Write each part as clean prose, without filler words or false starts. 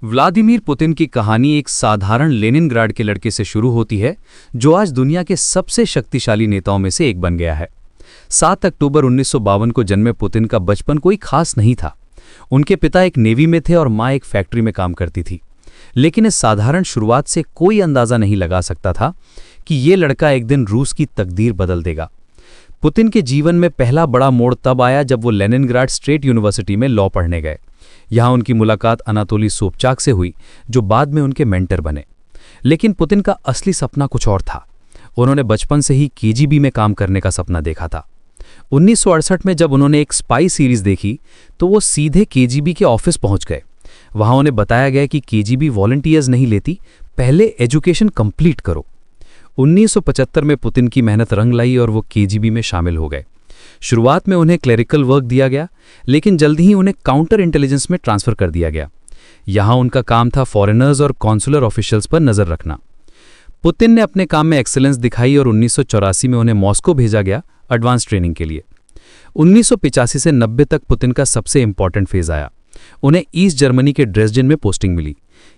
Vladimir Putin की कहानी एक साधारण लेनिनग्राड के लड़के से शुरू होती है जो आज दुनिया के सबसे शक्तिशाली नेताओं में से एक बन गया है। 7 अक्टूबर 1952 को जन्मे पुतिन का बचपन कोई खास नहीं था। उनके पिता एक नेवी में थे और मां एक फैक्ट्री में काम करती थी। लेकिन इस साधारण शुरुआत से कोई अंदाजा नहीं लगा सकता था कि ये लड़का एक दिन रूस की तकदीर बदल देगा। पुतिन के जीवन में पहला बड़ा मोड़ तब आया जब वो लेनिनग्राड स्टेट यूनिवर्सिटी में लॉ पढ़ने गए। यहां उनकी मुलाकात अनातोली सोबचाक से हुई जो बाद में उनके मेंटर बने। लेकिन पुतिन का असली सपना कुछ और था। उन्होंने बचपन से ही केजीबी में काम करने का सपना देखा था। 1968 में जब उन्होंने एक स्पाई सीरीज देखी तो वो सीधे केजीबी के ऑफिस पहुंच गए। वहां उन्हें बताया गया कि केजीबी वॉलंटियर्स नहीं लेती, पहले एजुकेशन कंप्लीट करो। 1975 में पुतिन की मेहनत रंग लाई और वो केजीबी में शामिल हो गए। शुरुआत में उन्हें क्लेरिकल वर्क दिया गया, लेकिन जल्द ही उन्हें काउंटर इंटेलिजेंस में ट्रांसफर कर दिया गया। यहां उनका काम था फॉरेनर्स और कॉन्सुलर ऑफिशियल्स पर नजर रखना। पुतिन ने अपने काम में एक्सीलेंस दिखाई और 1984 में उन्हें मॉस्को भेजा गया एडवांस ट्रेनिंग के लिए। 1985 से 90 तक पुतिन का सबसे इंपॉर्टेंट फेज आया। उन्हें ईस्ट जर्मनी के ड्रेसडेन में पोस्टिंग मिली।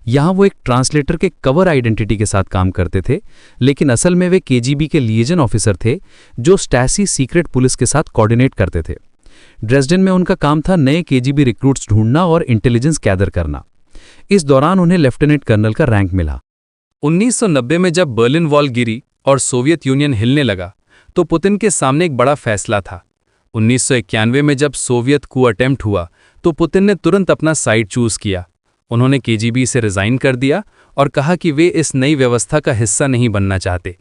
यहां वो एक ट्रांसलेटर के कवर आइडेंटिटी के साथ काम करते थे, लेकिन असल में वे केजीबी के लिएजन ऑफिसर थे जो स्टैसी सीक्रेट पुलिस के साथ कोऑर्डिनेट करते थे। ड्रेसडेन में उनका काम था नए केजीबी रिक्रूट्स ढूंढना और इंटेलिजेंस गैदर करना। इस दौरान उन्हें लेफ्टिनेंट कर्नल का रैंक मिला। 1990 में जब बर्लिन वॉल गिरी और सोवियत यूनियन हिलने लगा तो पुतिन के सामने एक बड़ा फैसला था। 1991 में जब सोवियत कू अटेम्प्ट हुआ तो पुतिन ने तुरंत अपना साइड चूज किया। उन्होंने केजीबी से रिजाइन कर दिया और कहा कि वे इस नई व्यवस्था का हिस्सा नहीं बनना चाहते।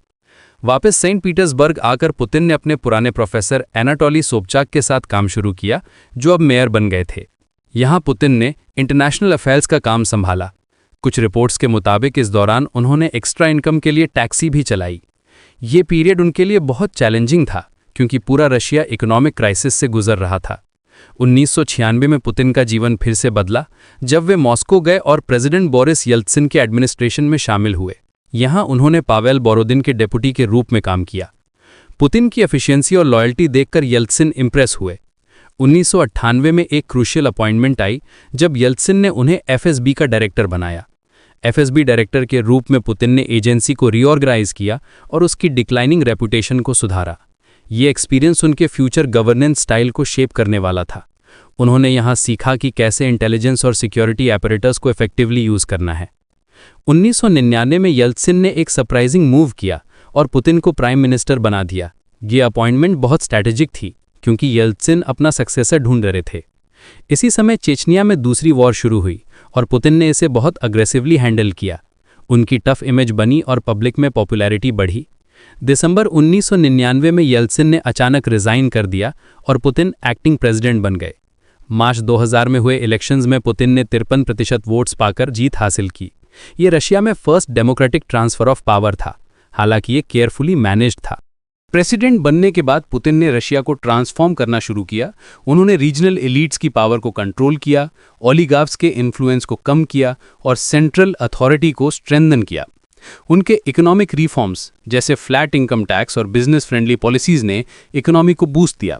वापस सेंट पीटर्सबर्ग आकर पुतिन ने अपने पुराने प्रोफेसर एनाटोली सोबचाक के साथ काम शुरू किया जो अब मेयर बन गए थे। यहां पुतिन ने इंटरनेशनल अफेयर्स का काम संभाला। कुछ रिपोर्ट्स के मुताबिक इस दौरान उन्होंने एक्स्ट्रा इनकम के लिए टैक्सी भी चलाई। ये पीरियड उनके लिए बहुत चैलेंजिंग था क्योंकि पूरा रशिया इकोनॉमिक क्राइसिस से गुजर रहा था। 1996 में पुतिन का जीवन फिर से बदला जब वे मॉस्को गए और प्रेसिडेंट बोरिस येल्त्सिन के एडमिनिस्ट्रेशन में शामिल हुए। यहां उन्होंने पावेल बोरोदिन के डेप्यूटी के रूप में काम किया। पुतिन की एफिशिएंसी और लॉयल्टी देखकर येल्त्सिन इंप्रेस हुए। 1998 में एक क्रूशियल अपॉइंटमेंट आई जब येल्त्सिन ने उन्हें एफएसबी का डायरेक्टर बनाया। एफएसबी डायरेक्टर के रूप में पुतिन ने एजेंसी को रीऑर्गेनाइज किया और उसकी डिक्लाइनिंग रेपुटेशन को सुधारा। ये एक्सपीरियंस उनके फ्यूचर गवर्नेंस स्टाइल को शेप करने वाला था। उन्होंने यहाँ सीखा कि कैसे इंटेलिजेंस और सिक्योरिटी एपरेटर्स को इफेक्टिवली यूज करना है। 1999 में येल्त्सिन ने एक सरप्राइजिंग मूव किया और पुतिन को प्राइम मिनिस्टर बना दिया। ये अपॉइंटमेंट बहुत स्ट्रैटेजिक थी क्योंकि येल्त्सिन अपना सक्सेसर ढूंढ रहे थे। इसी समय चेचनिया में दूसरी वॉर शुरू हुई और पुतिन ने इसे बहुत अग्रेसिवली हैंडल किया। उनकी टफ इमेज बनी और पब्लिक में पॉपुलैरिटी बढ़ी। दिसंबर 1999 में येल्त्सिन ने अचानक रिजाइन कर दिया और पुतिन एक्टिंग प्रेसिडेंट बन गए। मार्च 2000 में हुए इलेक्शंस में पुतिन ने 53% वोट्स पाकर जीत हासिल की। ये रशिया में first democratic transfer of power था, हालांकि ये केयरफुली मैनेज्ड था। प्रेसिडेंट बनने के बाद पुतिन ने रशिया को ट्रांसफॉर्म करना शुरू किया। उन्होंने रीजनल एलीट्स की पावर को कंट्रोल किया, ओलिगार्क्स के इन्फ्लुएंस को कम किया और सेंट्रल अथॉरिटी को स्ट्रेंथन किया। उनके इकोनॉमिक रिफॉर्म्स जैसे फ्लैट इनकम टैक्स और बिजनेस फ्रेंडली पॉलिसीज ने इकोनॉमी को बूस्ट दिया।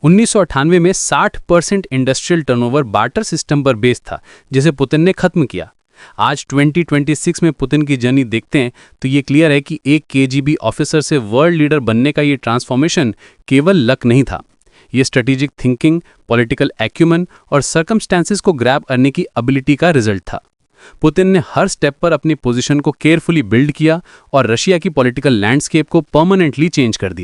1998 में 60% इंडस्ट्रियल टर्नओवर बार्टर सिस्टम पर बेस्ड था, जिसे पुतिन ने खत्म किया। आज 2026 में पुतिन की जर्नी देखते हैं तो ये क्लियर है कि एक केजीबी ऑफिसर से वर्ल्ड लीडर बनने का ये ट्रांसफॉर्मेशन केवल लक नहीं था। ये स्ट्रेटेजिक थिंकिंग, पॉलिटिकल एक्यूमन और सर्कमस्टेंसेस को ग्रैब करने की एबिलिटी का रिजल्ट था। पुतिन ने हर स्टेप पर अपनी पोजीशन को केयरफुली बिल्ड किया और रशिया की पॉलिटिकल लैंडस्केप को परमानेंटली चेंज कर दिया।